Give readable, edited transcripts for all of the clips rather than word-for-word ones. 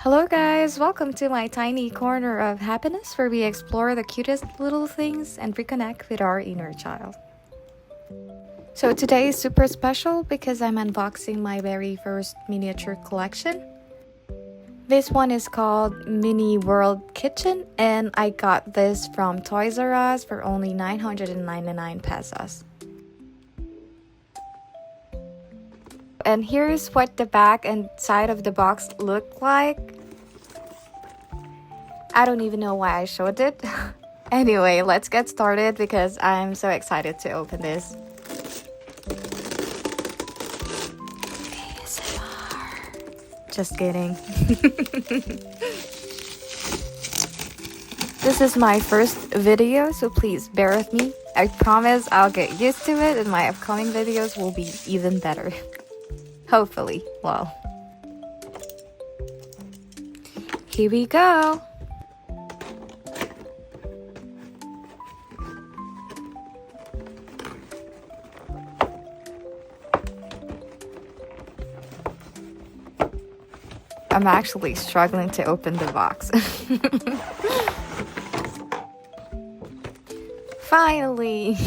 Hello guys, welcome to my tiny corner of happiness where we explore the cutest little things and reconnect with our inner child. So today is super special because I'm unboxing my very first miniature collection. This one is called Mini World Kitchen and I got this from Toys R Us for only 999 pesos. And here's what the back and side of the box look like. I don't even know why I showed it. Anyway, let's get started because I'm so excited to open this. ASMR. Just kidding. This is my first video, so please bear with me. I promise I'll get used to it and my upcoming videos will be even better. Hopefully, well. Here we go. I'm actually struggling to open the box. Finally!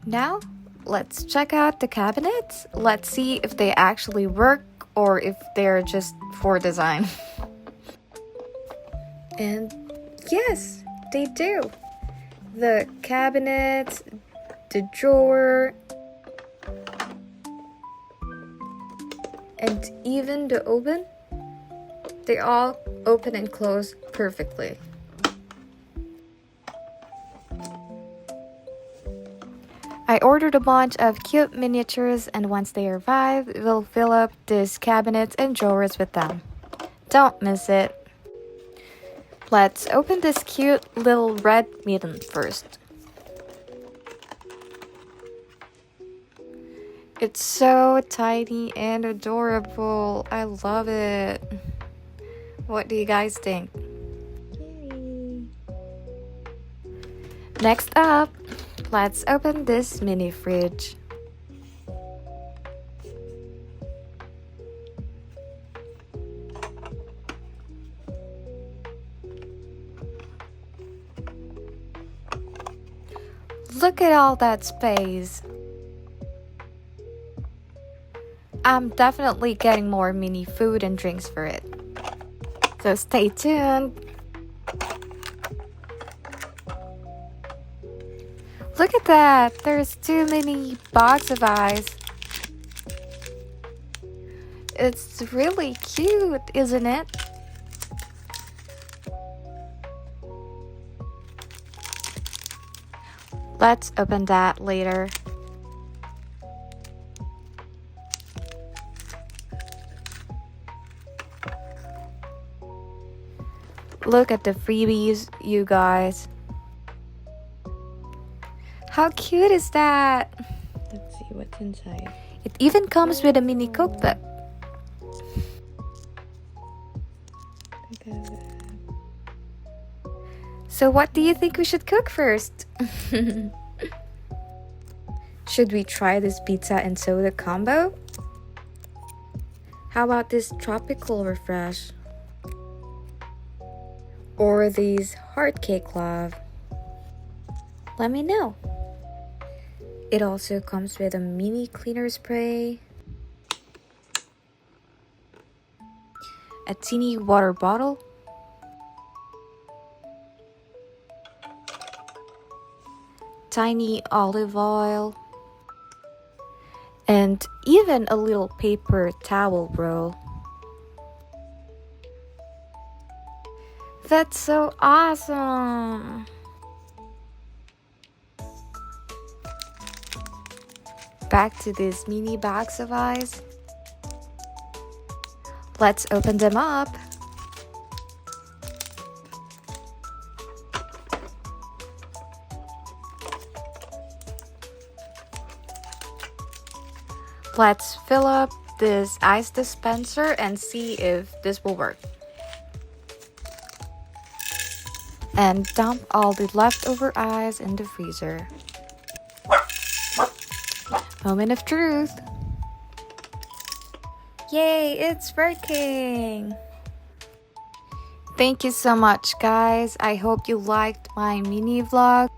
Now, let's check out the cabinets. Let's see if they actually work or if they're just for design. And yes, they do. The cabinets, the drawer, and even the oven, they all open and close perfectly. I ordered a bunch of cute miniatures and once they arrive, we'll fill up these cabinets and drawers with them. Don't miss it. Let's open this cute little red mitten first. It's so tiny and adorable. I love it. What do you guys think? Yay. Next up, let's open this mini fridge. Look at all that space. I'm definitely getting more mini food and drinks for it. So stay tuned. Look at that! There's two mini box of eyes. It's really cute, isn't it? Let's open that later. Look at the freebies, you guys. How cute is that? Let's see what's inside. It even comes with a mini cookbook. Look at that. So what do you think we should cook first? Should we try this pizza and soda combo? How about this tropical refresh? Or these heart cake love? Let me know. It also comes with a mini cleaner spray, a teeny water bottle, tiny olive oil, and even a little paper towel roll. That's so awesome! Back to these mini bags of eyes. Let's open them up. Let's fill up this ice dispenser and see if this will work. And dump all the leftover eyes in the freezer. Moment of truth. Yay, it's working! Thank you so much, guys. I hope you liked my mini vlog.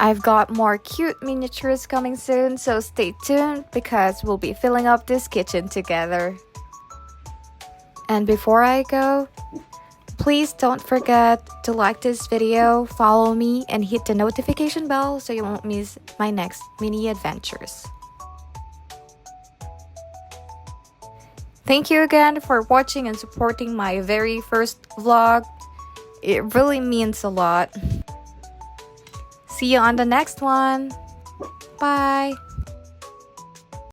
I've got more cute miniatures coming soon, so stay tuned because we'll be filling up this kitchen together. And before I go, please don't forget to like this video, follow me, and hit the notification bell so you won't miss my next mini adventures. Thank you again for watching and supporting my very first vlog. It really means a lot. See you on the next one. Bye.